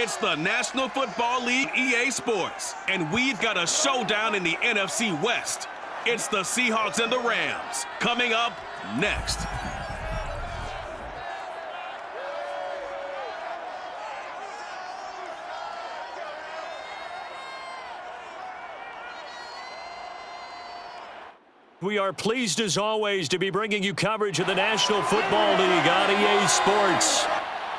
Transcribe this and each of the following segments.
It's the National Football League EA Sports, and we've got a showdown in the NFC West. It's the Seahawks and the Rams, coming up next. We are pleased as always to be bringing you coverage of the National Football League on EA Sports.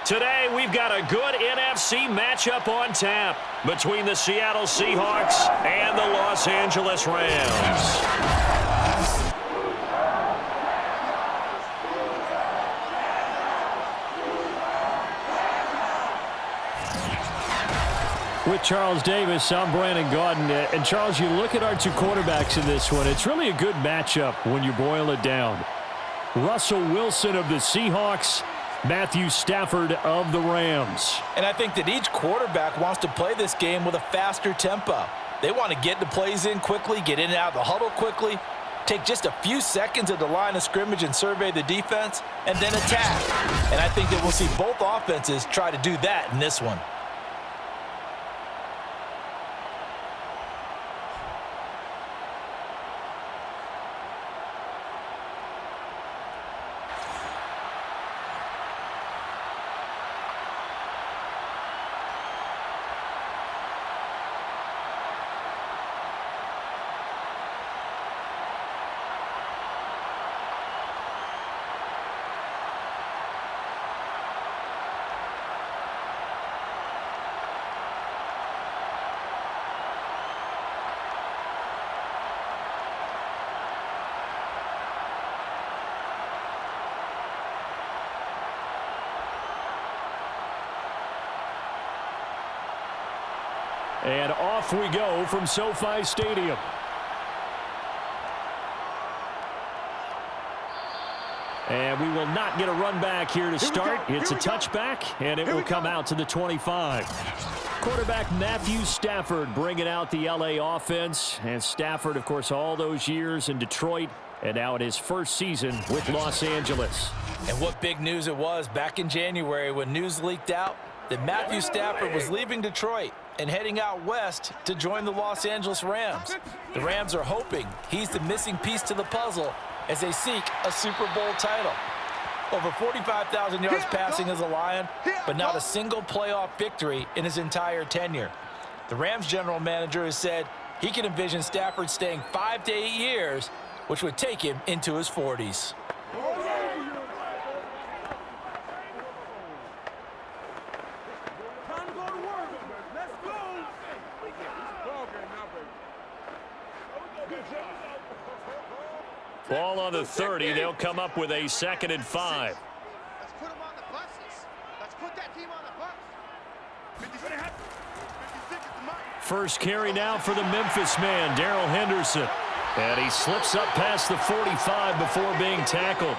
Today we've got a good NFC matchup on tap between the Seattle Seahawks and the Los Angeles Rams. With Charles Davis, I'm Brandon Gaudin. And Charles, you look at our two quarterbacks in this one, it's really a good matchup when you boil it down. Russell Wilson of the Seahawks, Matthew Stafford of the Rams. And I think that each quarterback wants to play this game with a faster tempo. They want to get the plays in quickly, get in and out of the huddle quickly, take just a few seconds at the line of scrimmage and survey the defense, and then attack. And I think that we'll see both offenses try to do that in this one. And off we go from SoFi Stadium. And we will not get a run back here to start. It's a touchback, and it will come out to the 25. Quarterback Matthew Stafford bringing out the L.A. offense. And Stafford, of course, all those years in Detroit, and now in his first season with Los Angeles. And what big news it was back in January when news leaked out that Matthew Stafford was leaving Detroit and heading out west to join the Los Angeles Rams. The Rams are hoping he's the missing piece to the puzzle as they seek a Super Bowl title. Over 45,000 yards passing as a Lion, but not a single playoff victory in his entire tenure. The Rams general manager has said he can envision Stafford staying 5 to 8 years, which would take him into his 40s. Ball on the 30. They'll come up with a 2nd and 5. Let's put them on the buses. Let's put that team on the bus. 56 at the mark. First carry now for the Memphis man, Darrell Henderson. And he slips up past the 45 before being tackled.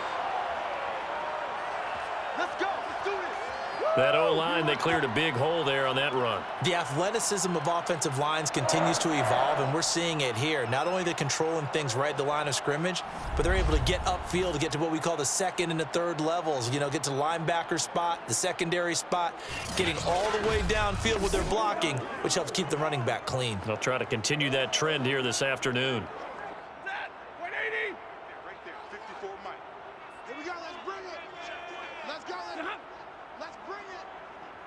Let's go. Let's do this. That O-line, they cleared a big hole there on that run. The athleticism of offensive lines continues to evolve, and we're seeing it here. Not only the controlling things right at the line of scrimmage, but they're able to get upfield to get to what we call the second and the third levels. You know, get to the linebacker spot, the secondary spot, getting all the way downfield with their blocking, which helps keep the running back clean. They'll try to continue that trend here this afternoon. Right there, 54 Mike. Here we go. Let's bring it. Let's go. Let's bring it.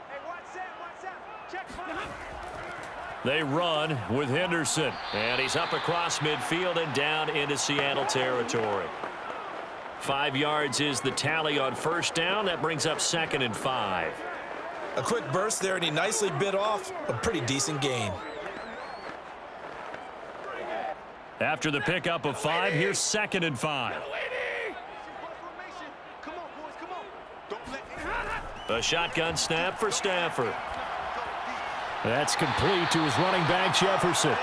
Hey, watch that. Check. They run with Henderson. And he's up across midfield and down into Seattle territory. 5 yards is the tally on first down. That brings up 2nd and 5. A quick burst there, and he nicely bit off a pretty decent gain. After the pickup of 5, here's 2nd and 5. Come on, boys. Come on. Don't let A shotgun snap for Stafford. That's complete to his running back, Jefferson.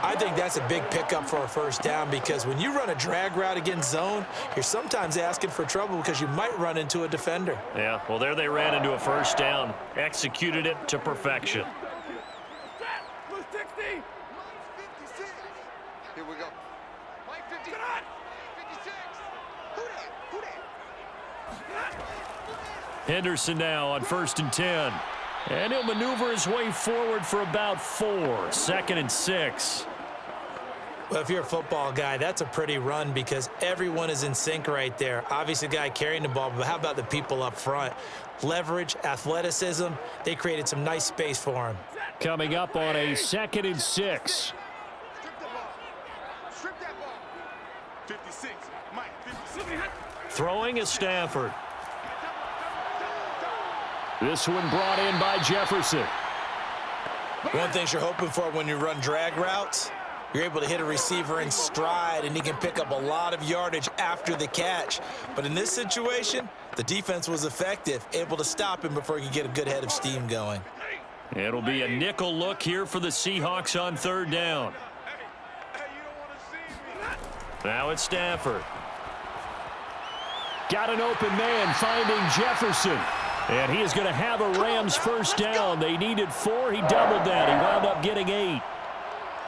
I think that's a big pickup for a first down, because when you run a drag route against zone, you're sometimes asking for trouble because you might run into a defender. Yeah, well, there they ran into a first down. Executed it to perfection. Here we go. Mike 50. 56. Who that? Henderson now on 1st and 10. And he'll maneuver his way forward for about 4. 2nd and 6. Well, if you're a football guy, that's a pretty run because everyone is in sync right there. Obviously, the guy carrying the ball, but how about the people up front? Leverage, athleticism, they created some nice space for him. Coming up on a 2nd and 6. Strip the ball. Strip that ball. 56. Mike, 56. Throwing is Stafford. This one brought in by Jefferson. One thing you're hoping for when you run drag routes, you're able to hit a receiver in stride, and he can pick up a lot of yardage after the catch. But in this situation, the defense was effective, able to stop him before he could get a good head of steam going. It'll be a nickel look here for the Seahawks on 3rd down. Now it's Stafford. Got an open man finding Jefferson. And he is going to have a Rams 1st down. They needed 4. He doubled that. He wound up getting 8.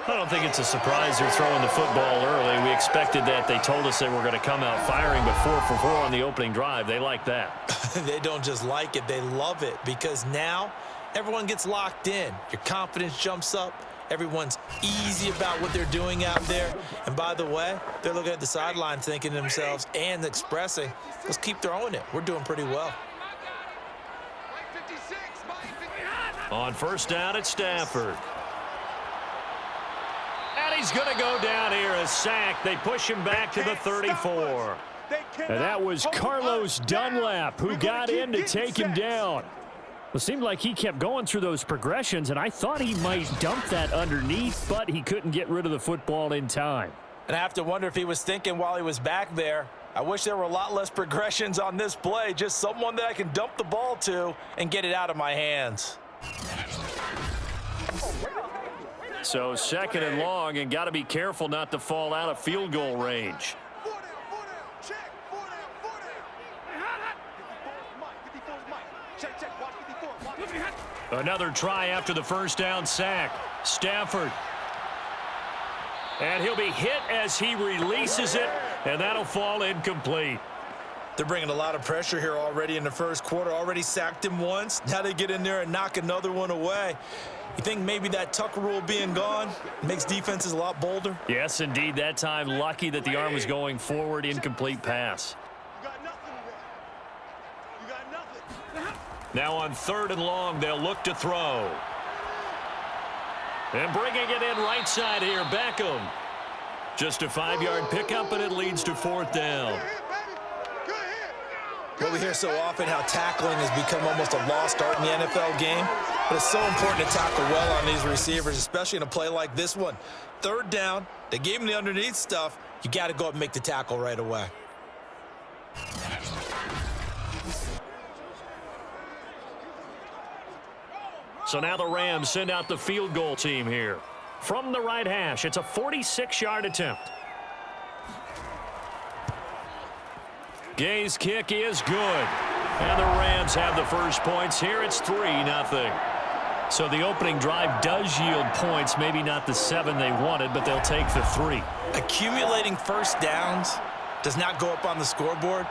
I don't think it's a surprise they're throwing the football early. We expected that. They told us they were going to come out firing, but 4 for 4 on the opening drive. They like that. They don't just like it. They love it because now everyone gets locked in. Your confidence jumps up. Everyone's easy about what they're doing out there. And by the way, they're looking at the sideline thinking to themselves and expressing, let's keep throwing it. We're doing pretty well. On 1st down, it's Stafford. And he's going to go down here, a sack. They push him back to the 34. And that was Carlos Dunlap who got in to take him down. It seemed like he kept going through those progressions, and I thought he might dump that underneath, but he couldn't get rid of the football in time. And I have to wonder if he was thinking while he was back there, I wish there were a lot less progressions on this play, just someone that I can dump the ball to and get it out of my hands. So 2nd and long, and got to be careful not to fall out of field goal range. Another try after the 1st down sack. Stafford. And he'll be hit as he releases it, and that'll fall incomplete. They're bringing a lot of pressure here already in the 1st quarter. Already sacked him once. Now they get in there and knock another one away. You think maybe that tuck rule being gone makes defenses a lot bolder? Yes, indeed. That time, lucky that the arm was going forward. Incomplete pass. You got nothing today. You got nothing. Now on 3rd and long, they'll look to throw. And bringing it in right side here, Beckham. Just a 5-yard pickup, and it leads to 4th down. Well, we hear so often how tackling has become almost a lost art in the NFL game. But it's so important to tackle well on these receivers, especially in a play like this one. 3rd down, they gave him the underneath stuff. You got to go up and make the tackle right away. So now the Rams send out the field goal team here. From the right hash, it's a 46-yard attempt. Gay's kick is good. And the Rams have the first points here. It's 3-0. So the opening drive does yield points, maybe not the 7 they wanted, but they'll take the 3. Accumulating 1st downs does not go up on the scoreboard,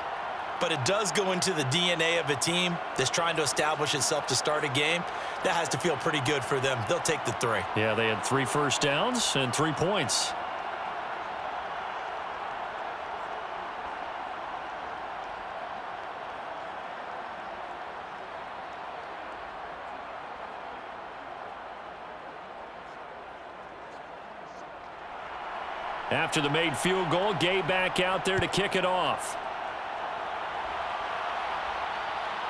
but it does go into the DNA of a team that's trying to establish itself to start a game. That has to feel pretty good for them. They'll take the 3. Yeah, they had 3 first downs and 3 points. After the made field goal, Gay back out there to kick it off.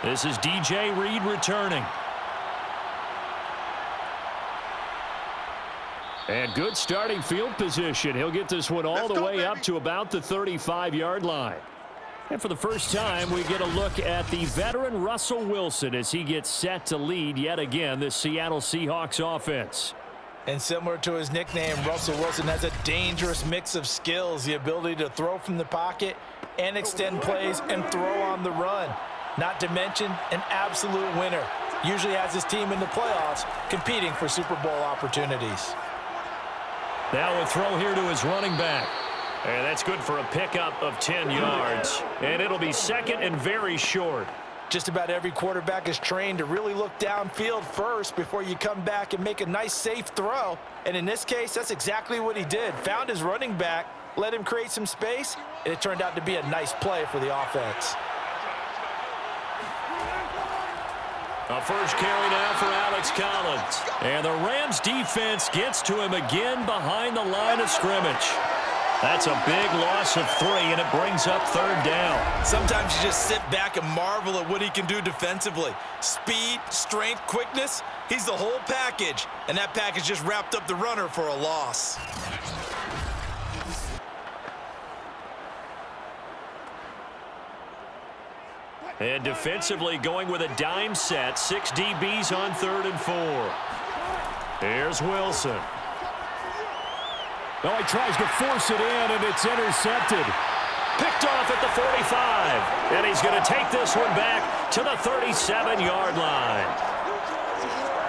This is DJ Reed returning. And good starting field position. He'll get this one all the way up to about the 35-yard line. And for the first time, we get a look at the veteran Russell Wilson as he gets set to lead yet again this Seattle Seahawks offense. And similar to his nickname, Russell Wilson has a dangerous mix of skills, the ability to throw from the pocket and extend plays and throw on the run. Not to mention an absolute winner. Usually has his team in the playoffs competing for Super Bowl opportunities. Now a throw here to his running back. And that's good for a pickup of 10 yards. And it'll be 2nd and very short. Just about every quarterback is trained to really look downfield first before you come back and make a nice, safe throw. And in this case, that's exactly what he did. Found his running back, let him create some space, and it turned out to be a nice play for the offense. A first carry now for Alex Collins. And the Rams defense gets to him again behind the line of scrimmage. That's a big loss of 3, and it brings up 3rd down. Sometimes you just sit back and marvel at what he can do defensively. Speed, strength, quickness, he's the whole package. And that package just wrapped up the runner for a loss. And defensively going with a dime set. 6 DBs on 3rd and 4. Here's Wilson. Oh, he tries to force it in, and it's intercepted. Picked off at the 45. And he's going to take this one back to the 37-yard line.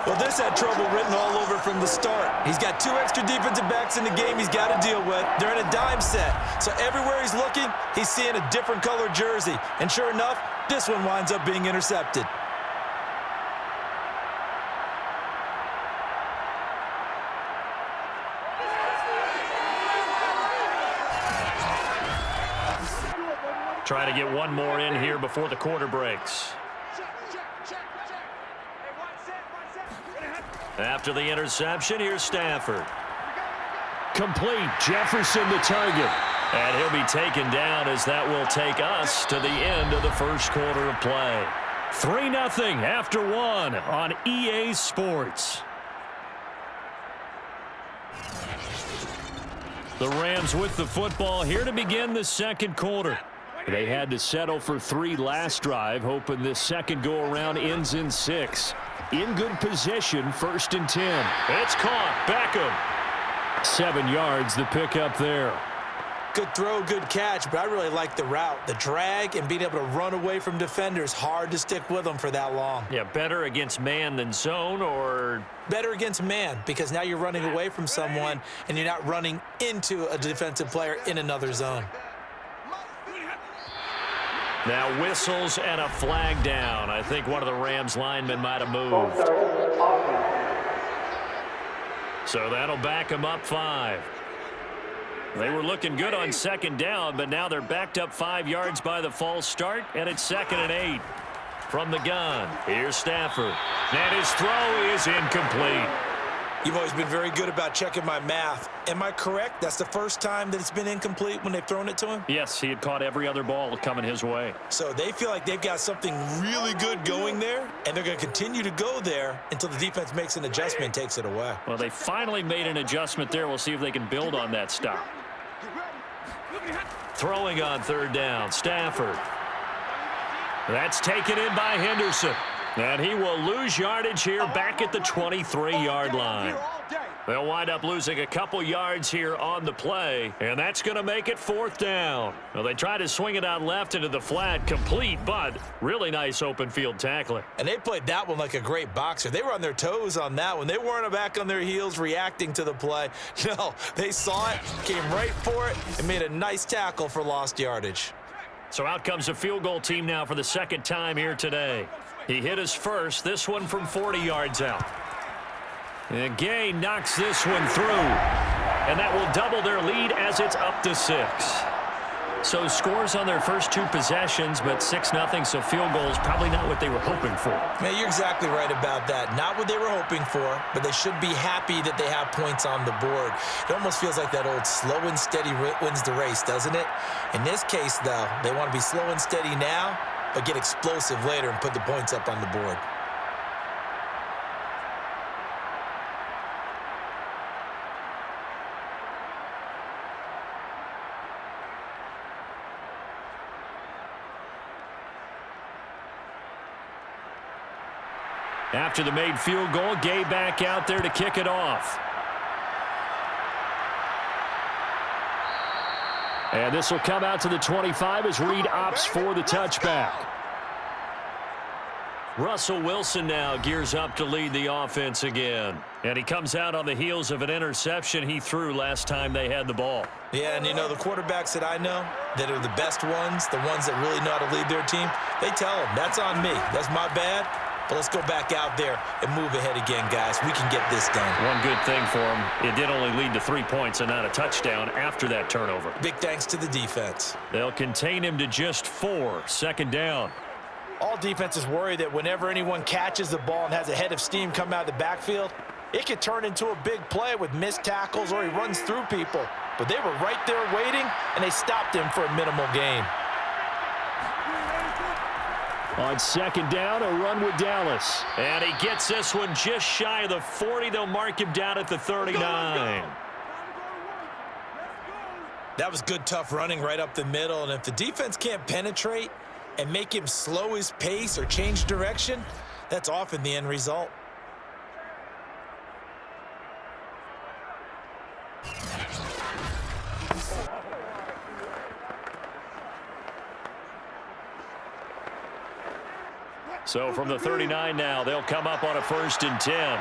Well, this had trouble written all over from the start. He's got 2 extra defensive backs in the game he's got to deal with. They're in a dime set. So everywhere he's looking, he's seeing a different color jersey. And sure enough, this one winds up being intercepted. Try to get one more in here before the quarter breaks. After the interception, here's Stafford. Complete. Jefferson the target. And he'll be taken down as that will take us to the end of the first quarter of play. 3-0 after 1 on EA Sports. The Rams with the football here to begin the second quarter. They had to settle for 3 last drive, hoping this second go-around ends in 6. In good position, 1st and 10. It's caught. Beckham. 7 yards, the pickup there. Good throw, good catch, but I really like the route. The drag and being able to run away from defenders. Hard to stick with them for that long. Yeah, better against man than zone, or? Better against man, because now you're running away from someone and you're not running into a defensive player in another zone. Now whistles and a flag down. I think one of the Rams linemen might have moved. So that'll back them up 5. They were looking good on 2nd down, but now they're backed up 5 yards by the false start, and it's 2nd and 8. From the gun, here's Stafford. And his throw is incomplete. You've always been very good about checking my math. Am I correct? That's the first time that it's been incomplete when they've thrown it to him? Yes, he had caught every other ball coming his way. So they feel like they've got something really good going there, and they're going to continue to go there until the defense makes an adjustment and takes it away. Well, they finally made an adjustment there. We'll see if they can build on that stop. Throwing on 3rd down, Stafford. That's taken in by Henderson. And he will lose yardage here back at the 23-yard line. They'll wind up losing a couple yards here on the play, and that's going to make it 4th down. Well, they try to swing it out left into the flat, complete, but really nice open field tackling. And they played that one like a great boxer. They were on their toes on that one. They weren't back on their heels reacting to the play. No, they saw it, came right for it, and made a nice tackle for lost yardage. So out comes a field goal team now for the 2nd time here today. He hit his first, this one from 40 yards out. And Gay knocks this one through. And that will double their lead as it's up to 6. So scores on their first 2 possessions, but 6-0, so field goals probably not what they were hoping for. Man, you're exactly right about that. Not what they were hoping for, but they should be happy that they have points on the board. It almost feels like that old slow and steady wins the race, doesn't it? In this case, though, they want to be slow and steady now, but get explosive later and put the points up on the board. After the made field goal, Gay back out there to kick it off. And this will come out to the 25 as Reed opts for the touchback. Russell Wilson now gears up to lead the offense again. And he comes out on the heels of an interception he threw last time they had the ball. Yeah, and you know, the quarterbacks that I know that are the best ones, the ones that really know how to lead their team, they tell them, that's on me. That's my bad. But let's go back out there and move ahead again, guys. We can get this done. One good thing for him, it did only lead to 3 points and not a touchdown after that turnover. Big thanks to the defense. They'll contain him to just 4, second down. All defenses worry that whenever anyone catches the ball and has a head of steam come out of the backfield, it could turn into a big play with missed tackles or he runs through people. But they were right there waiting, and they stopped him for a minimal gain. On second down, a run with Dallas. And he gets this one just shy of the 40. They'll mark him down at the 39. That was good, tough running right up the middle. And if the defense can't penetrate and make him slow his pace or change direction, that's often the end result. So from the 39 now, they'll come up on a 1st and 10.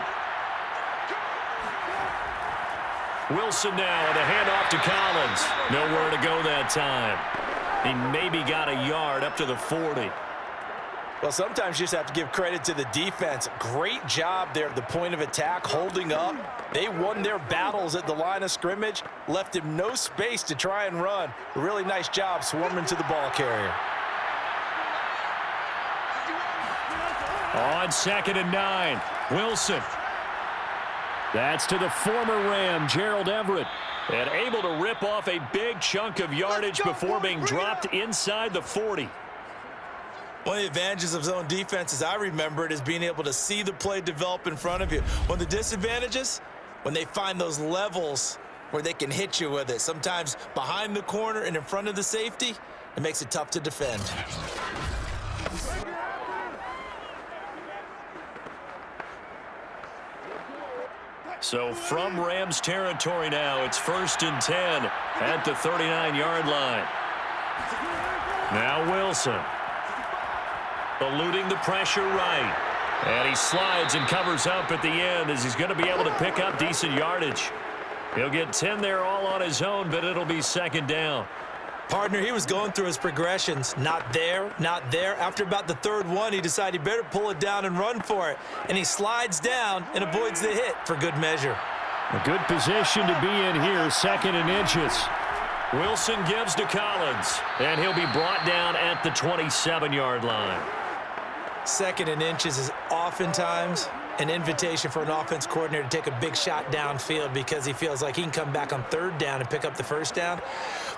Wilson now with a handoff to Collins. Nowhere to go that time. He maybe got a yard up to the 40. Well, sometimes you just have to give credit to the defense. Great job there at the point of attack, holding up. They won their battles at the line of scrimmage, left him no space to try and run. A really nice job swarming to the ball carrier. On 2nd and 9, Wilson. That's to the former Ram, Gerald Everett. And able to rip off a big chunk of yardage before being dropped inside the 40. One of the advantages of zone defense, as I remember it, is being able to see the play develop in front of you. One of the disadvantages, when they find those levels where they can hit you with it. Sometimes behind the corner and in front of the safety, it makes it tough to defend. So from Rams territory now, it's 1st and 10 at the 39-yard line. Now Wilson. Eluding the pressure right. And he slides and covers up at the end as he's going to be able to pick up decent yardage. He'll get 10 there all on his own, but it'll be 2nd down. Partner, he was going through his progressions. Not there, not there. After about the 3rd one, he decided he better pull it down and run for it. And he slides down and avoids the hit for good measure. A good position to be in here, 2nd and inches. Wilson gives to Collins, and he'll be brought down at the 27-yard line. 2nd and inches is oftentimes an invitation for an offense coordinator to take a big shot downfield because he feels like he can come back on 3rd down and pick up the 1st down.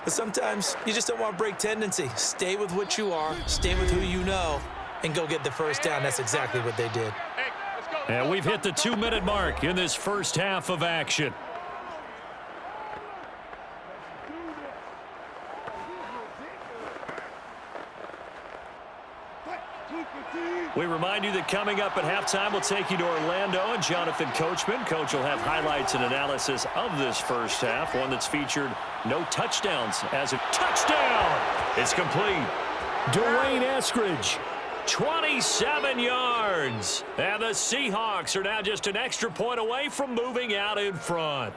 But sometimes you just don't want to break tendency. Stay with what you are, stay with who you know, and go get the 1st down. That's exactly what they did. And we've hit the 2-minute mark in this first half of action. We remind you that coming up at halftime, we'll take you to Orlando and Jonathan Coachman. Coach will have highlights and analysis of this first half, one that's featured no touchdowns as a touchdown. It's complete. Dwayne Eskridge, 27 yards. And the Seahawks are now just an extra point away from moving out in front.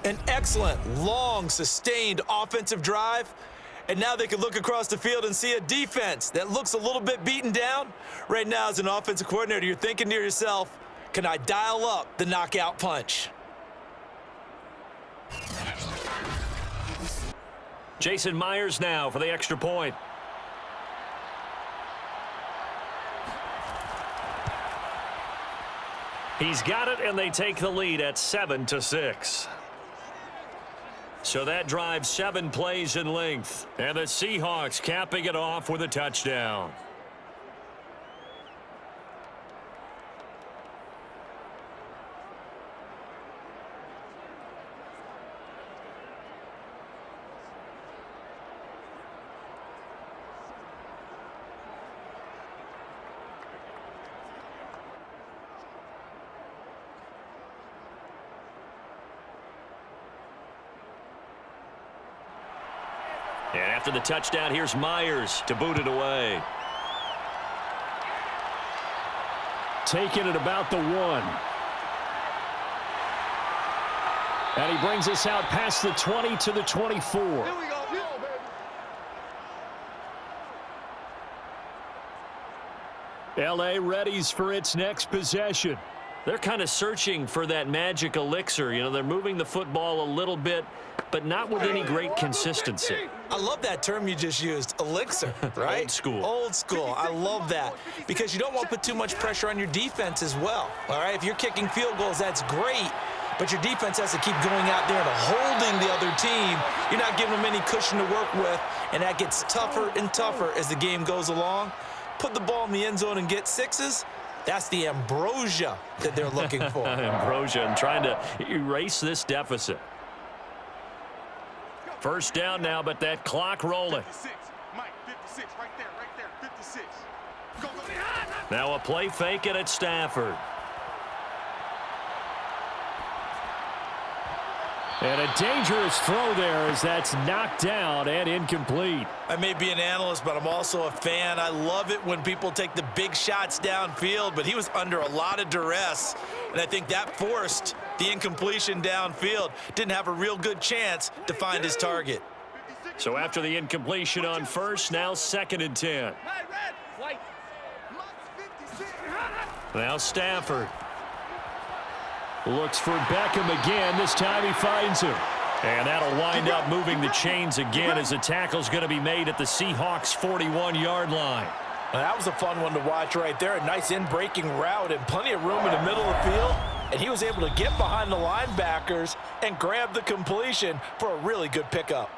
An excellent, long, sustained offensive drive. And now they can look across the field and see a defense that looks a little bit beaten down. Right now, as an offensive coordinator, you're thinking to yourself, can I dial up the knockout punch? Jason Myers now for the extra point. He's got it, and they take the lead at 7-6. So that drives 7 plays in length. And the Seahawks capping it off with a touchdown. And after the touchdown, here's Myers to boot it away. taken at about the 1. And he brings us out past the 20 to the 24. Here we go. L.A. readies for its next possession. They're kind of searching for that magic elixir. You know, they're moving the football a little bit, but not with any great consistency. I love that term you just used, elixir, right? Old school. Old school. I love that because you don't want to put too much pressure on your defense as well, all right? If you're kicking field goals, that's great, but your defense has to keep going out there and holding the other team. You're not giving them any cushion to work with, and that gets tougher and tougher as the game goes along. Put the ball in the end zone and get 6s. That's the ambrosia that they're looking for. Ambrosia and trying to erase this deficit. First down now, but that clock rolling. 56. Mike, 56, right there, 56. Go. Now a play fake and it's Stafford. And a dangerous throw there as that's knocked down and incomplete. I may be an analyst, but I'm also a fan. I love it when people take the big shots downfield, but he was under a lot of duress, and I think that forced the incompletion downfield. Didn't have a real good chance to find his target. So after the incompletion on first, now 2nd and 10. Now Stafford. Looks for Beckham again. This time he finds him. And that'll wind up moving the chains again as the tackle's going to be made at the Seahawks' 41-yard line. Well, that was a fun one to watch right there. A nice in-breaking route and plenty of room in the middle of the field. And he was able to get behind the linebackers and grab the completion for a really good pickup.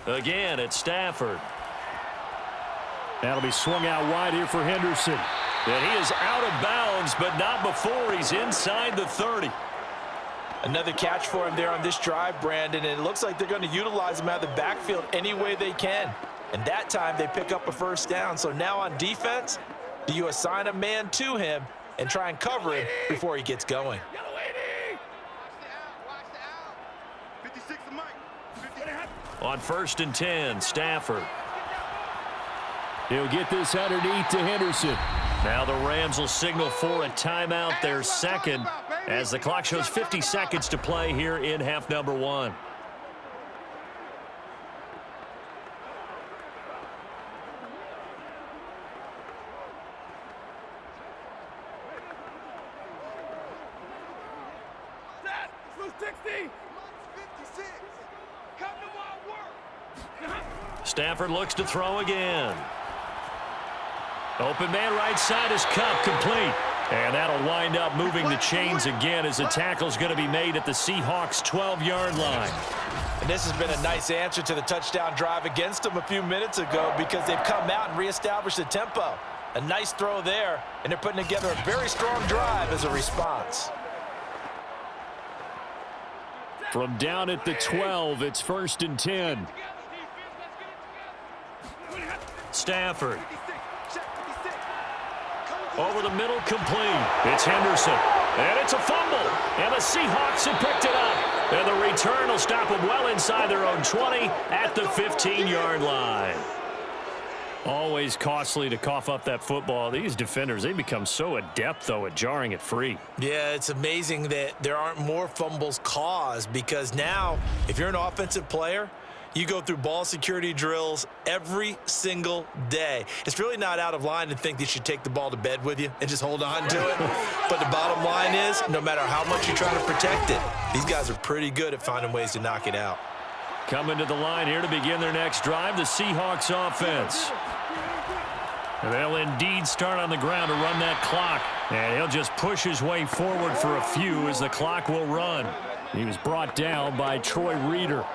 Again, it's Stafford. That'll be swung out wide here for Henderson. And he is out of bounds, but not before he's inside the 30. Another catch for him there on this drive, Brandon, and it looks like they're going to utilize him out of the backfield any way they can. And that time they pick up a first down. So now on defense, do you assign a man to him and try and cover him before he gets going? On 1st and 10, Stafford. He'll get this underneath to Henderson. Now the Rams will signal for a timeout, their second, as the clock shows 50 seconds to play here in half number 1. Stafford looks to throw again. Open man right side is Cup, complete. And that'll wind up moving the chains again as the tackle's going to be made at the Seahawks' 12-yard line. And this has been a nice answer to the touchdown drive against them a few minutes ago because they've come out and reestablished the tempo. A nice throw there, and they're putting together a very strong drive as a response. From down at the 12, it's 1st and 10. Stafford. Over the middle, complete. It's Henderson. And it's a fumble. And the Seahawks have picked it up. And the return will stop them well inside their own 20 at the 15-yard line. Always costly to cough up that football. These defenders, they become so adept, though, at jarring it free. Yeah, it's amazing that there aren't more fumbles caused because now, if you're an offensive player, you go through ball security drills every single day. It's really not out of line to think that you should take the ball to bed with you and just hold on to it. But the bottom line is, no matter how much you try to protect it, these guys are pretty good at finding ways to knock it out. Coming to the line here to begin their next drive, the Seahawks offense. And they'll indeed start on the ground to run that clock. And he'll just push his way forward for a few as the clock will run. He was brought down by Troy Reeder.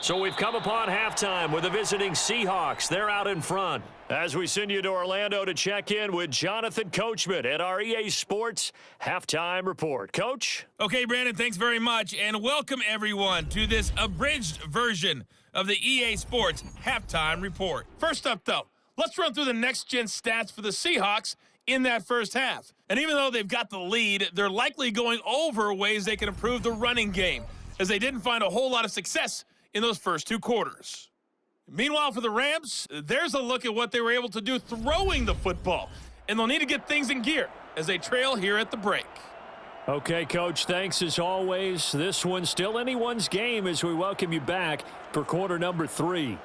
So we've come upon halftime with the visiting Seahawks. They're out in front. As we send you to Orlando to check in with Jonathan Coachman at our EA Sports Halftime Report. Coach? Okay, Brandon, thanks very much, and welcome everyone to this abridged version of the EA Sports Halftime Report. First up, though, let's run through the next-gen stats for the Seahawks in that first half. And even though they've got the lead, they're likely going over ways they can improve the running game, as they didn't find a whole lot of success in those first two quarters. Meanwhile, for the Rams, there's a look at what they were able to do throwing the football, and they'll need to get things in gear as they trail here at the break. Okay, Coach, thanks as always. This one's still anyone's game as we welcome you back for quarter number 3.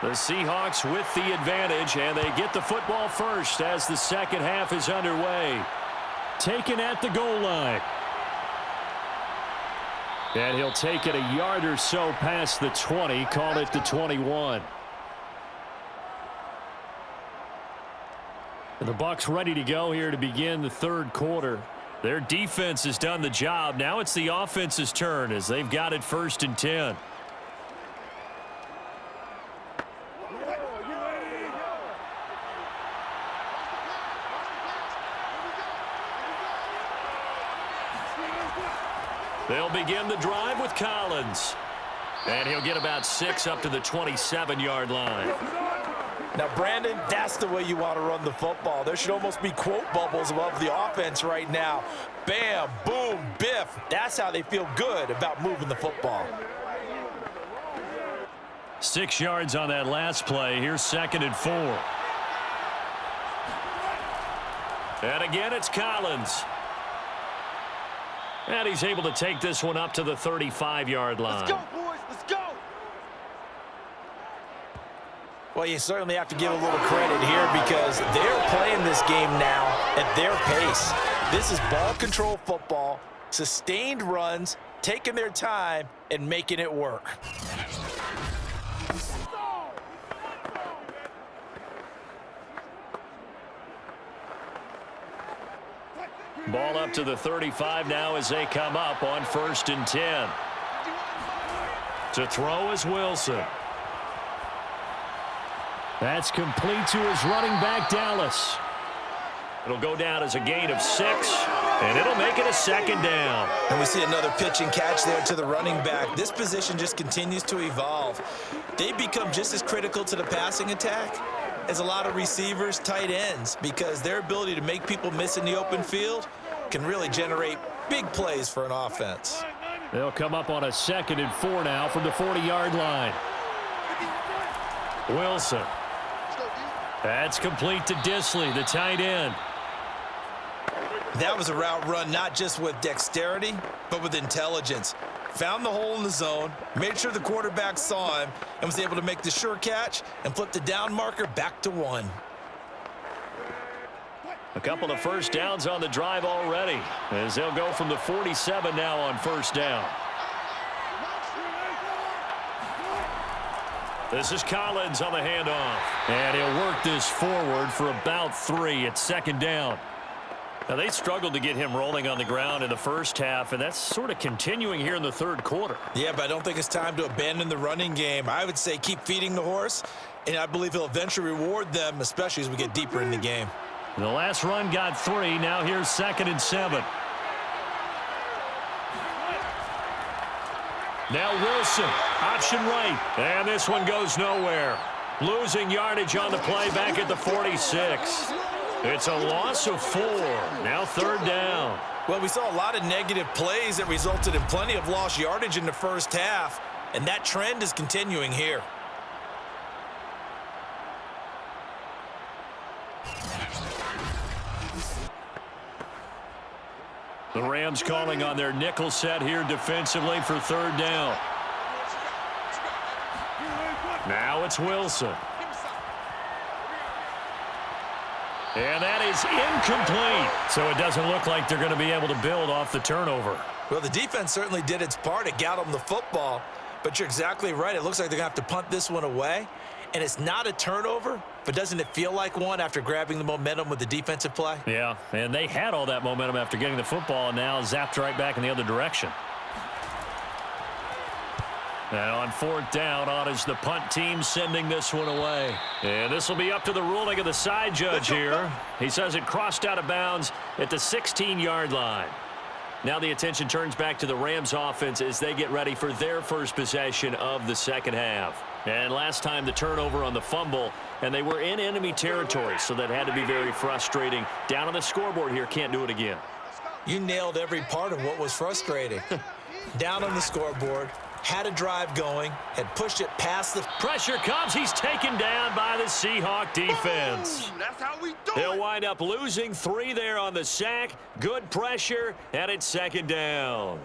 The Seahawks with the advantage, and they get the football first as the second half is underway. Taken at the goal line. And he'll take it a yard or so past the 20, call it the 21. And the Bucs ready to go here to begin the third quarter. Their defense has done the job. Now it's the offense's turn as they've got it 1st and 10. They'll begin the drive with Collins. And he'll get about 6 up to the 27-yard line. Now, Brandon, that's the way you want to run the football. There should almost be quote bubbles above the offense right now. Bam, boom, biff. That's how they feel good about moving the football. 6 yards on that last play. Here's 2nd and 4. And again, it's Collins. And he's able to take this one up to the 35-yard line. Let's go, boys. Let's go. Well, you certainly have to give a little credit here because they're playing this game now at their pace. This is ball control football, sustained runs, taking their time, and making it work. Ball up to the 35 now as they come up on 1st and 10. To throw is Wilson. That's complete to his running back, Dallas. It'll go down as a gain of 6, and it'll make it a 2nd down. And we see another pitch and catch there to the running back. This position just continues to evolve. They become just as critical to the passing attack as a lot of receivers, tight ends, because their ability to make people miss in the open field can really generate big plays for an offense. They'll come up on a 2nd and 4 now from the 40-yard line. Wilson. That's complete to Disley, the tight end. That was a route run not just with dexterity, but with intelligence. Found the hole in the zone, made sure the quarterback saw him, and was able to make the sure catch and flip the down marker back to 1. A couple of first downs on the drive already, as they'll go from the 47 now on 1st down. This is Collins on the handoff. And he'll work this forward for about 3 at 2nd down. Now, they struggled to get him rolling on the ground in the first half, and that's sort of continuing here in the third quarter. Yeah, but I don't think it's time to abandon the running game. I would say keep feeding the horse, and I believe he'll eventually reward them, especially as we get deeper in the game. The last run got 3. Now here's 2nd and 7. Now Wilson, option right, and this one goes nowhere. Losing yardage on the play back at the 46. It's a loss of 4. Now 3rd down. Well, we saw a lot of negative plays that resulted in plenty of lost yardage in the first half, and that trend is continuing here. The Rams calling on their nickel set here defensively for third down. Now it's Wilson. And that is incomplete. So it doesn't look like they're going to be able to build off the turnover. Well, the defense certainly did its part. It got them the football. But you're exactly right. It looks like they're going to have to punt this one away. And it's not a turnover, but doesn't it feel like one after grabbing the momentum with the defensive play? Yeah, and they had all that momentum after getting the football, and now zapped right back in the other direction. And on fourth down, on is the punt team sending this one away. And this will be up to the ruling of the side judge here. He says it crossed out of bounds at the 16-yard line. Now the attention turns back to the Rams offense as they get ready for their first possession of the second half. And last time the turnover on the fumble, and they were in enemy territory, so that had to be very frustrating. Down on the scoreboard here, can't do it again. You nailed every part of what was frustrating. Down on the scoreboard, had a drive going, had pushed it past the... Pressure comes. He's taken down by the Seahawk defense. Boom! That's how we do He'll it. wind up losing 3 there on the sack. Good pressure, and it's second down.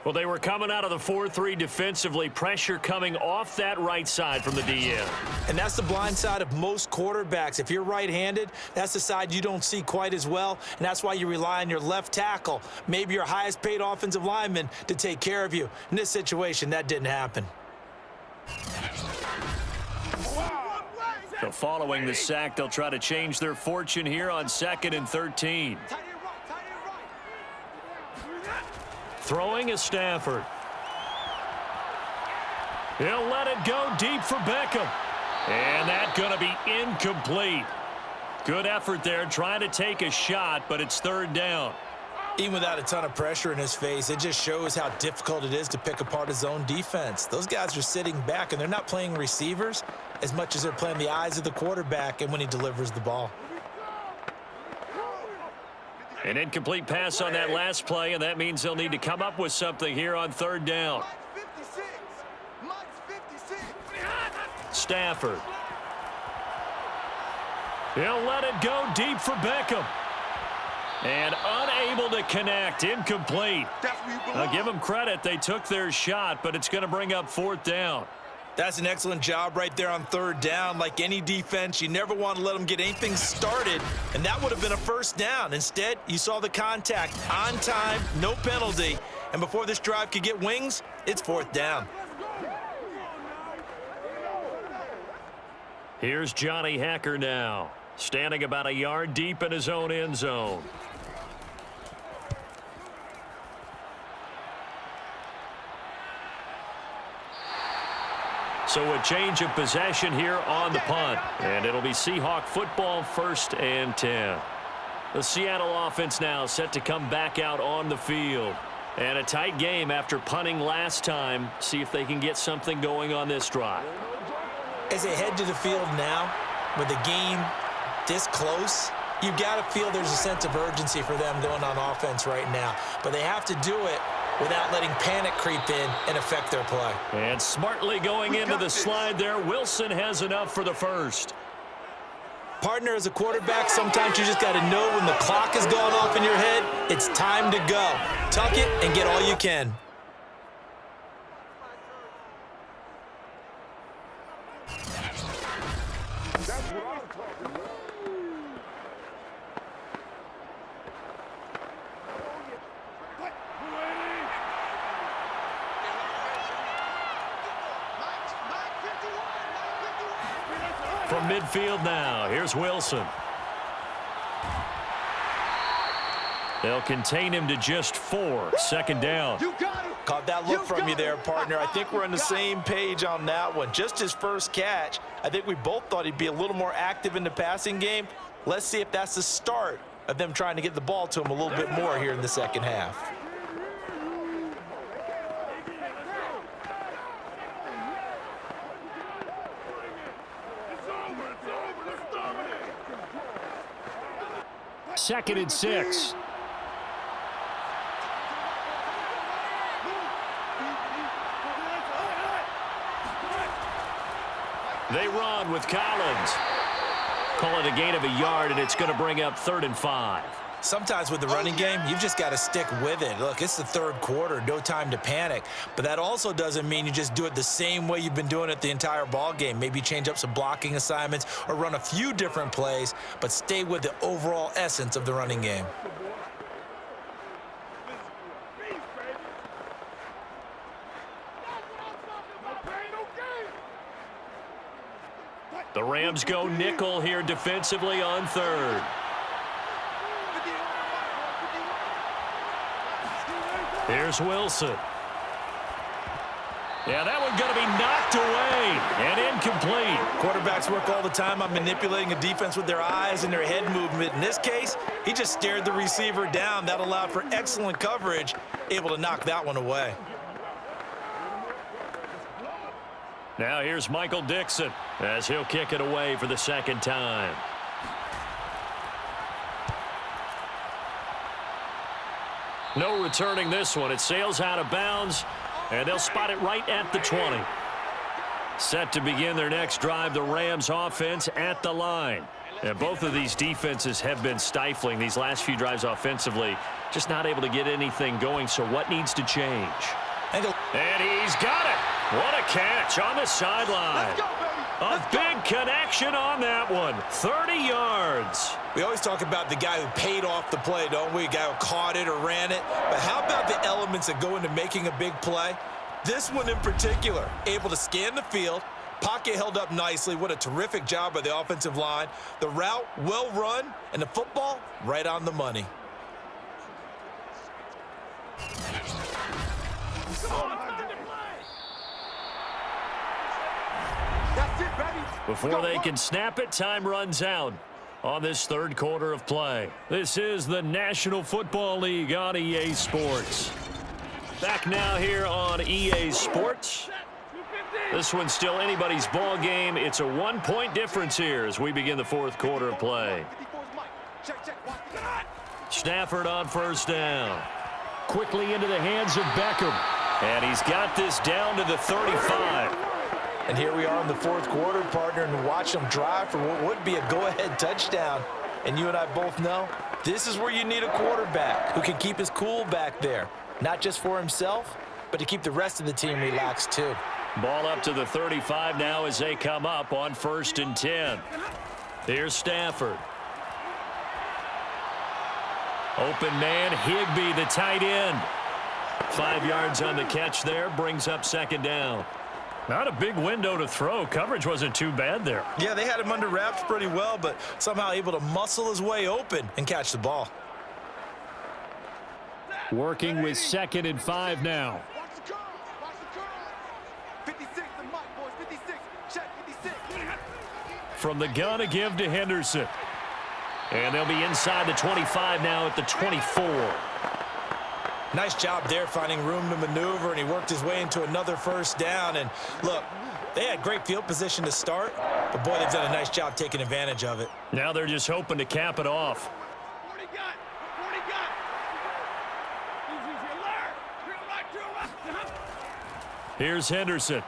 Well, they were coming out of the 4-3 defensively. Pressure coming off that right side from the DN. And that's the blind side of most quarterbacks. If you're right-handed, that's the side you don't see quite as well, and that's why you rely on your left tackle, maybe your highest-paid offensive lineman, to take care of you. In this situation, that didn't happen. So following the sack, they'll try to change their fortune here on 2nd and 13. Throwing is Stafford. He'll let it go deep for Beckham. And that's going to be incomplete. Good effort there, trying to take a shot, but it's third down. Even without a ton of pressure in his face, it just shows how difficult it is to pick apart his own defense. Those guys are sitting back, and they're not playing receivers as much as they're playing the eyes of the quarterback and when he delivers the ball. An incomplete pass on that last play, and that means they'll need to come up with something here on third down. Stafford. He'll let it go deep for Beckham. And unable to connect. Incomplete. I'll give them credit. They took their shot, but it's going to bring up fourth down. That's an excellent job right there on third down. Like any defense, you never want to let them get anything started, and that would have been a first down. Instead, you saw the contact on time, no penalty, and before this drive could get wings, it's fourth down. Here's Johnny Hacker now, standing about a yard deep in his own end zone. So a change of possession here on the punt. And it'll be Seahawk football, 1st and 10. The Seattle offense now set to come back out on the field. And a tight game after punting last time. See if they can get something going on this drive. As they head to the field now, with the game this close, you've got to feel there's a sense of urgency for them going on offense right now. But they have to do it without letting panic creep in and affect their play. And smartly going into the slide there, Wilson has enough for the first. Partner, as a quarterback, sometimes you just got to know when the clock is going off in your head, it's time to go. Tuck it and get all you can. From midfield now, here's Wilson. They'll contain him to just 4. Second down. Caught that look from you there, partner. I think we're on the same page on that one. Just his first catch. I think we both thought he'd be a little more active in the passing game. Let's see if that's the start of them trying to get the ball to him a little bit more here in the second half. Second and 6. They run with Collins. Call it a gain of a yard, and it's going to bring up 3rd and 5. Sometimes with the running game, you've just got to stick with it. Look, it's the third quarter, no time to panic. But that also doesn't mean you just do it the same way you've been doing it the entire ball game. Maybe change up some blocking assignments or run a few different plays, but stay with the overall essence of the running game. The Rams go nickel here defensively on third. Here's Wilson. Yeah, that one going to be knocked away and incomplete. Quarterbacks work all the time on manipulating a defense with their eyes and their head movement. In this case, he just stared the receiver down. That allowed for excellent coverage, able to knock that one away. Now here's Michael Dixon as he'll kick it away for the second time. No returning this one. It sails out of bounds, and they'll spot it right at the 20. Set to begin their next drive, the Rams offense at the line. And both of these defenses have been stifling these last few drives offensively, just not able to get anything going. So what needs to change? And he's got it. What a catch on the sideline. A big connection on that one. 30 yards. We always talk about the guy who paid off the play, don't we? A guy who caught it or ran it. But how about the elements that go into making a big play? This one in particular, able to scan the field, pocket held up nicely. What a terrific job by the offensive line. The route, well run, and the football, right on the money. Before they can snap it, time runs out on this third quarter of play. This is the National Football League on EA Sports. Back now here on EA Sports. This one's still anybody's ball game. It's a 1-point difference here as we begin the fourth quarter of play. Stafford on first down. Quickly into the hands of Beckham. And he's got this down to the 35. And here we are in the fourth quarter, partner, and watch them drive for what would be a go-ahead touchdown. And you and I both know this is where you need a quarterback who can keep his cool back there, not just for himself, but to keep the rest of the team relaxed too. Ball up to the 35 now as they come up on 1st and 10. Here's Stafford. Open man, Higbee, the tight end. 5 yards on the catch there, brings up second down. Not a big window to throw. Coverage wasn't too bad there. Yeah, they had him under wraps pretty well, but somehow able to muscle his way open and catch the ball. Working with 2nd and 5 now. Watch the curl. Watch the curl. 56, the mic, boys. 56. Check 56. From the gun, a give to Henderson. And they'll be inside the 25 now at the 24. Nice job there finding room to maneuver, and he worked his way into another first down. And look, they had great field position to start, but boy, they've done a nice job taking advantage of it. Now they're just hoping to cap it off. Here's Henderson.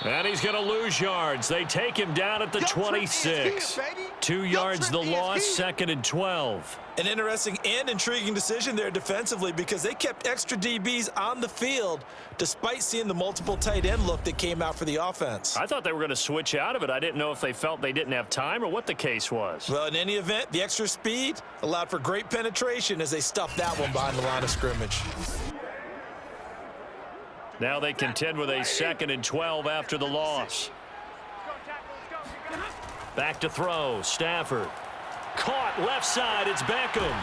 And he's going to lose yards. They take him down at the 26. 2 yards the loss, 2nd and 12. An interesting and intriguing decision there defensively because they kept extra DBs on the field despite seeing the multiple tight end look that came out for the offense. I thought they were going to switch out of it. I didn't know if they felt they didn't have time or what the case was. Well, in any event, the extra speed allowed for great penetration as they stuffed that one behind the line of scrimmage. Now they contend with a 2nd and 12 after the loss. Back to throw. Stafford. Caught left side. It's Beckham.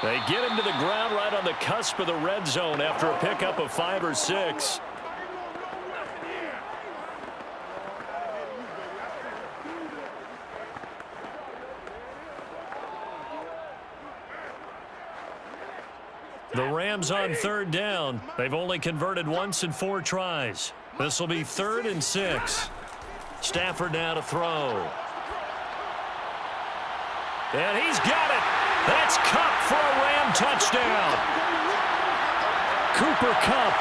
They get him to the ground right on the cusp of the red zone after a pickup of 5 or 6. The Rams on 3rd down. They've only converted once in 4 tries. This will be 3rd and 6. Stafford now to throw. And he's got it. That's Kupp for a Ram touchdown. Cooper Kupp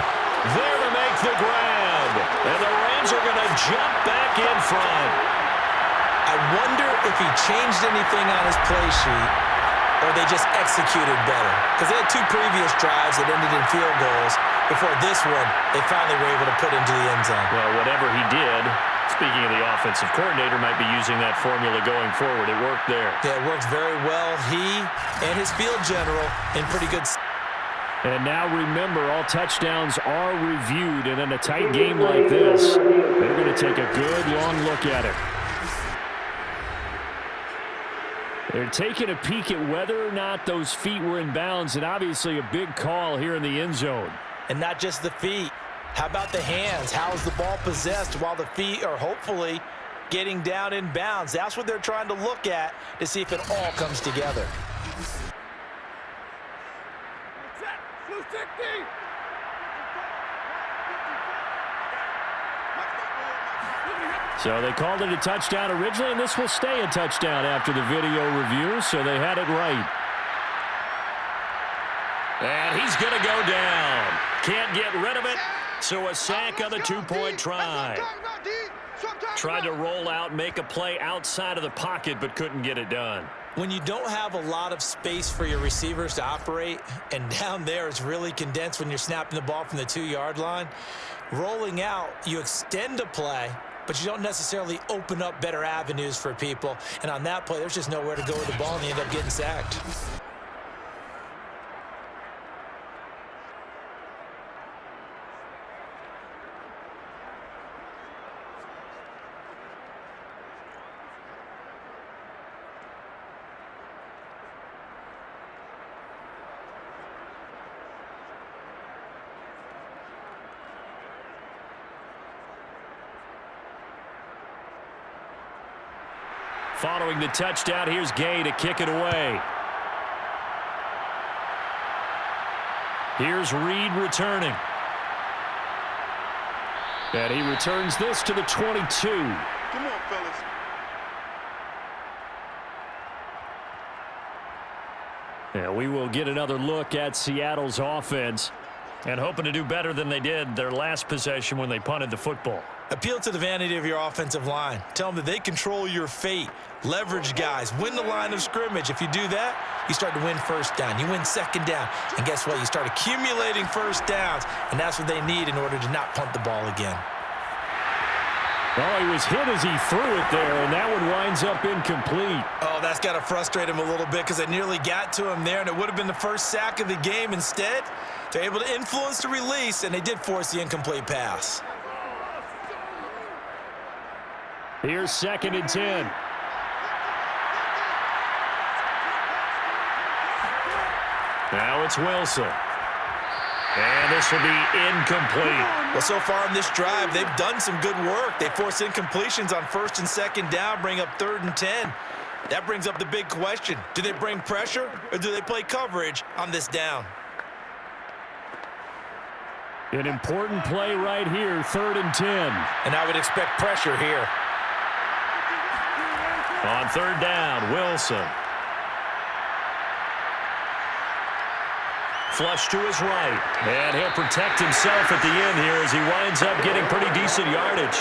there to make the grab. And the Rams are going to jump back in front. I wonder if he changed anything on his play sheet or they just executed better? Because they had 2 previous drives that ended in field goals. Before this one, they finally were able to put into the end zone. Well, whatever he did, speaking of the offensive coordinator, might be using that formula going forward. It worked there. Yeah, it worked very well. He and his field general in pretty good. And now remember, all touchdowns are reviewed, and in a tight game like this, they're going to take a good long look at it. They're taking a peek at whether or not those feet were in bounds, and obviously a big call here in the end zone. And not just the feet. How about the hands? How is the ball possessed while the feet are hopefully getting down in bounds? That's what they're trying to look at to see if it all comes together. So they called it a touchdown originally, and this will stay a touchdown after the video review, so they had it right. And he's going to go down. Can't get rid of it, so a sack on the 2-point try. Tried to roll out, make a play outside of the pocket, but couldn't get it done. When you don't have a lot of space for your receivers to operate, and down there it's really condensed when you're snapping the ball from the 2-yard line, rolling out, you extend a play, but you don't necessarily open up better avenues for people. And on that play, there's just nowhere to go with the ball, and they end up getting sacked. Following the touchdown, here's Gay to kick it away. Here's Reed returning. And he returns this to the 22. Come on, fellas. And we will get another look at Seattle's offense. And hoping to do better than they did their last possession when they punted the football. Appeal to the vanity of your offensive line. Tell them that they control your fate. Leverage guys. Win the line of scrimmage. If you do that, you start to win first down. You win second down. And guess what? You start accumulating first downs. And that's what they need in order to not punt the ball again. Oh, he was hit as he threw it there, and that one winds up incomplete. Oh, that's got to frustrate him a little bit because they nearly got to him there, and it would have been the first sack of the game. Instead, they're able to influence the release, and they did force the incomplete pass. Here's 2nd and 10. Now it's Wilson. And this will be incomplete. Well, so far on this drive, they've done some good work. They force incompletions on 1st and 2nd down, bring up 3rd and 10. That brings up the big question. Do they bring pressure or do they play coverage on this down? An important play right here, 3rd and 10. And I would expect pressure here. On 3rd down, Wilson. Flush to his right. And he'll protect himself at the end here as he winds up getting pretty decent yardage.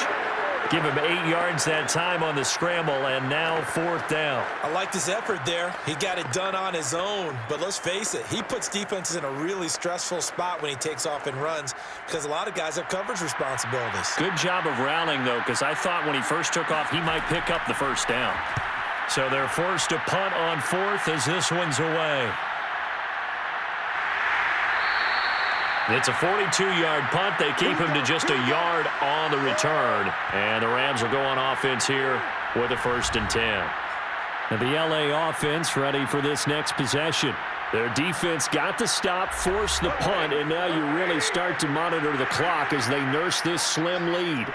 Give him 8 yards that time on the scramble, and now 4th down. I liked his effort there. He got it done on his own. But let's face it, he puts defenses in a really stressful spot when he takes off and runs because a lot of guys have coverage responsibilities. Good job of rallying, though, because I thought when he first took off, he might pick up the 1st down. So they're forced to punt on 4th as this one's away. It's a 42-yard punt. They keep him to just a yard on the return. And the Rams will go on offense here with a 1st and 10. And the LA offense ready for this next possession. Their defense got the stop, forced the punt, and now you really start to monitor the clock as they nurse this slim lead.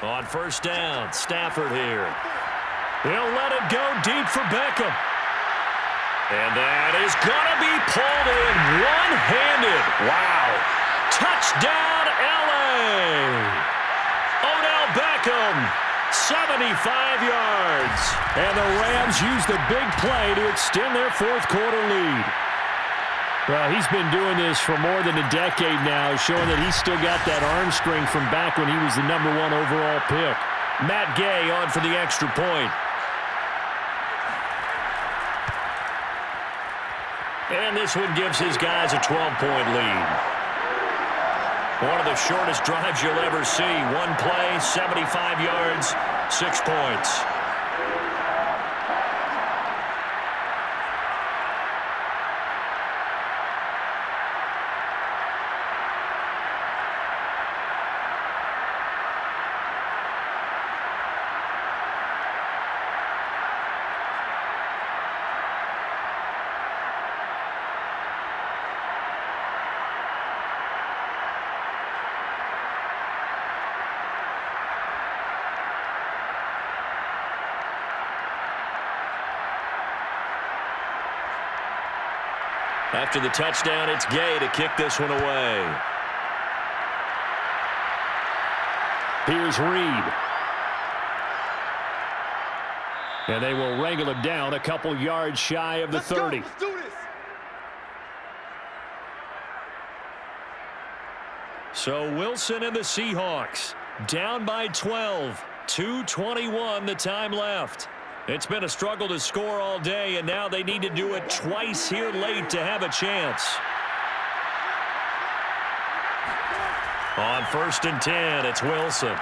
On 1st down, Stafford here. He'll let it go deep for Beckham. And that is going to be pulled in one-handed. Wow. Touchdown, L.A. Odell Beckham, 75 yards. And the Rams use the big play to extend their 4th quarter lead. Well, he's been doing this for more than a decade now, showing that he's still got that arm strength from back when he was the #1 overall pick. Matt Gay on for the extra point. And this one gives his guys a 12-point lead. One of the shortest drives you'll ever see. One play, 75 yards, 6 points. After the touchdown, it's Gay to kick this one away. Here's Reed. And they will wrangle him down a couple yards shy of the 30. Let's do this. So Wilson and the Seahawks down by 12. 2:21 the time left. It's been a struggle to score all day, and now they need to do it twice here late to have a chance. On 1st and 10, it's Wilson.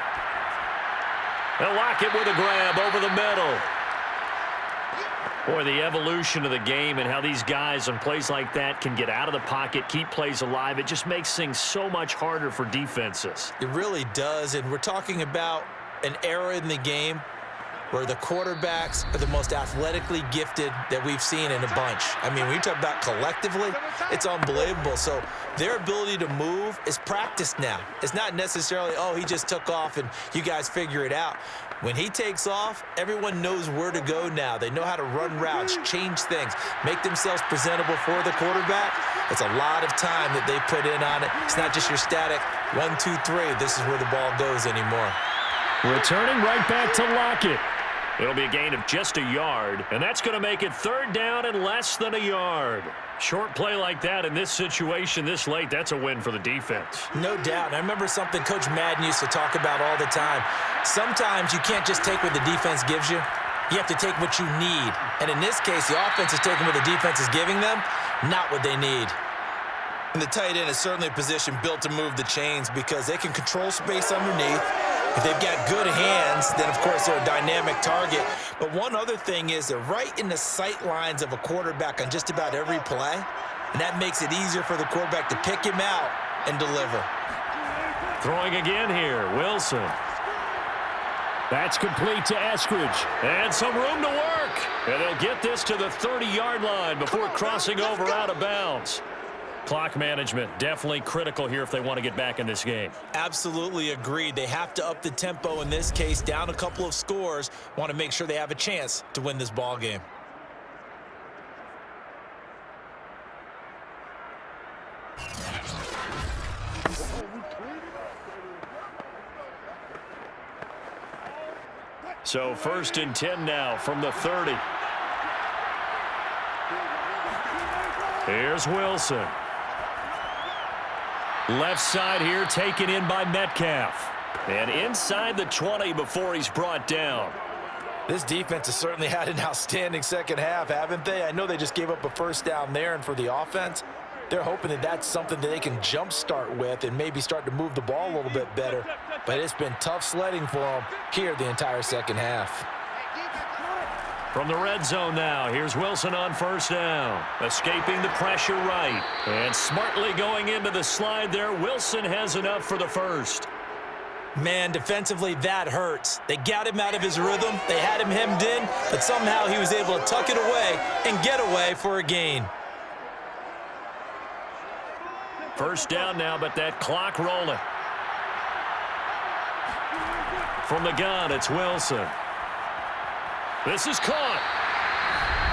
They'll lock it with a grab over the middle. Boy, the evolution of the game and how these guys on plays like that can get out of the pocket, keep plays alive, it just makes things so much harder for defenses. It really does, and we're talking about an era in the game where the quarterbacks are the most athletically gifted that we've seen in a bunch. I mean, when you talk about collectively, it's unbelievable. So their ability to move is practiced now. It's not necessarily, oh, he just took off and you guys figure it out. When he takes off, everyone knows where to go now. They know how to run routes, change things, make themselves presentable for the quarterback. It's a lot of time that they put in on it. It's not just your static 1, 2, 3. This is where the ball goes anymore. Returning right back to Lockett. It'll be a gain of just a yard, and that's going to make it 3rd down and less than a yard. Short play like that in this situation this late, that's a win for the defense. No doubt. And I remember something Coach Madden used to talk about all the time. Sometimes you can't just take what the defense gives you. You have to take what you need. And in this case, the offense is taking what the defense is giving them, not what they need. And the tight end is certainly a position built to move the chains because they can control space underneath. If they've got good hands, then, of course, they're a dynamic target. But one other thing is they're right in the sight lines of a quarterback on just about every play, and that makes it easier for the quarterback to pick him out and deliver. Throwing again here, Wilson. That's complete to Eskridge. And some room to work. And they'll get this to the 30-yard line before crossing over out of bounds. Clock management definitely critical here if they want to get back in this game. Absolutely agreed. They have to up the tempo in this case, down a couple of scores. Want to make sure they have a chance to win this ball game. So 1st and 10 now from the 30. Here's Wilson. Left side here taken in by Metcalf. And inside the 20 before he's brought down. This defense has certainly had an outstanding second half, haven't they? I know they just gave up a 1st down there, and for the offense, they're hoping that that's something that they can jumpstart with and maybe start to move the ball a little bit better. But it's been tough sledding for them here the entire second half. From the red zone now, here's Wilson on 1st down. Escaping the pressure right. And smartly going into the slide there, Wilson has enough for the 1st. Man, defensively, that hurts. They got him out of his rhythm. They had him hemmed in, but somehow he was able to tuck it away and get away for a gain. 1st down now, but that clock rolling. From the gun, it's Wilson. This is caught.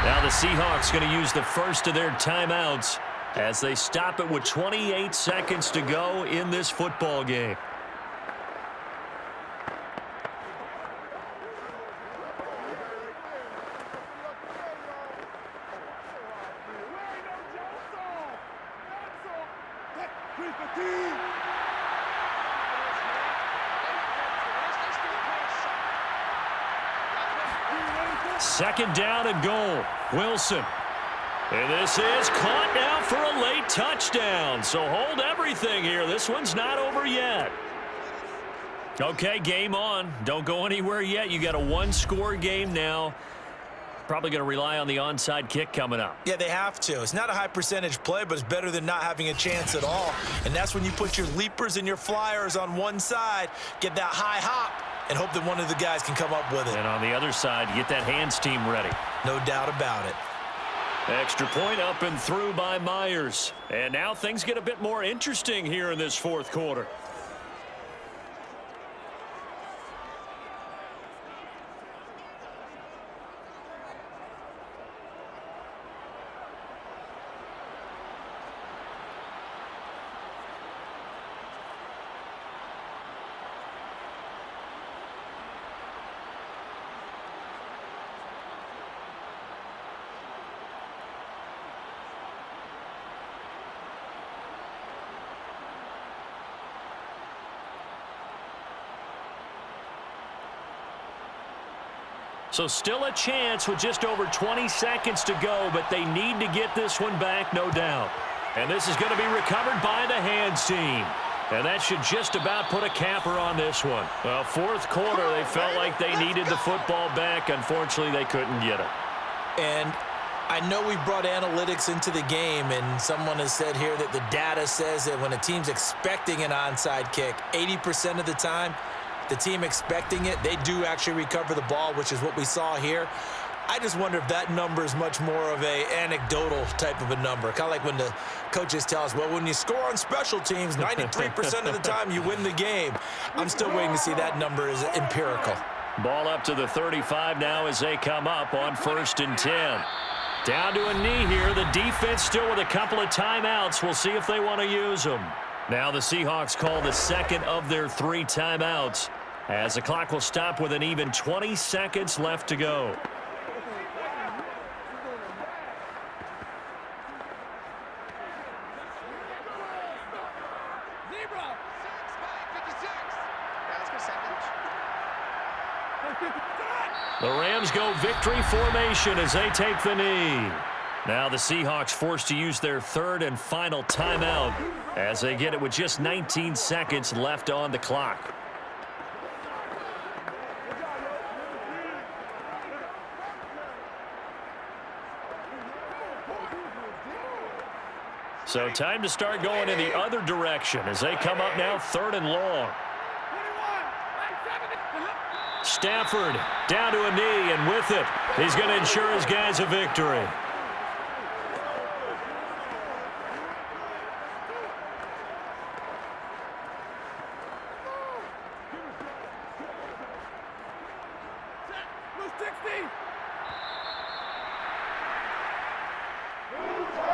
Now the Seahawks going to use the first of their timeouts as they stop it with 28 seconds to go in this football game. Second down and goal. Wilson. And this is caught now for a late touchdown. So hold everything here. This one's not over yet. Okay, game on. Don't go anywhere yet. You got a one-score game now. Probably going to rely on the onside kick coming up. Yeah, they have to. It's not a high percentage play, but it's better than not having a chance at all. And that's when you put your leapers and your flyers on one side, get that high hop, and hope that one of the guys can come up with it. And on the other side, get that hands team ready. No doubt about it. Extra point up and through by Myers. And now things get a bit more interesting here in this fourth quarter. So still a chance with just over 20 seconds to go, but they need to get this one back, no doubt. And this is going to be recovered by the hands team. And that should just about put a capper on this one. Well, fourth quarter, they felt like they needed the football back. Unfortunately, they couldn't get it. And I know we brought analytics into the game, and someone has said here that the data says that when a team's expecting an onside kick, 80% of the time, the team expecting it, they do actually recover the ball, which is what we saw here. I just wonder if that number is much more of a anecdotal type of a number. Kind of like when the coaches tell us, well, when you score on special teams, 93% of the time you win the game. I'm still waiting to see that number is empirical. Ball up to the 35 now as they come up on 1st and 10. Down to a knee here. The defense still with a couple of timeouts. We'll see if they want to use them. Now the Seahawks call the second of their 3 timeouts as the clock will stop with an even 20 seconds left to go. The Rams go victory formation as they take the knee. Now the Seahawks forced to use their 3rd and final timeout as they get it with just 19 seconds left on the clock. So time to start going in the other direction as they come up now 3rd and long. Stafford down to a knee, and with it, he's going to ensure his guys a victory.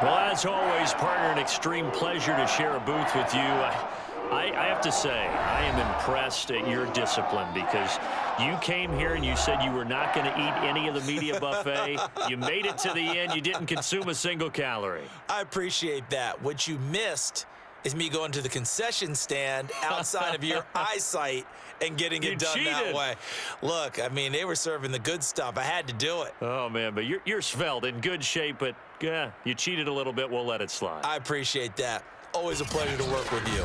Well, as always, partner, an extreme pleasure to share a booth with you. I have to say, I am impressed at your discipline because you came here and you said you were not going to eat any of the media buffet. You made it to the end. You didn't consume a single calorie. I appreciate that. What you missed is me going to the concession stand outside of your eyesight and getting it done that way. Look, I mean, they were serving the good stuff. I had to do it. Oh, man, but you're svelte, in good shape, but yeah, you cheated a little bit. We'll let it slide. I appreciate that. Always a pleasure to work with you.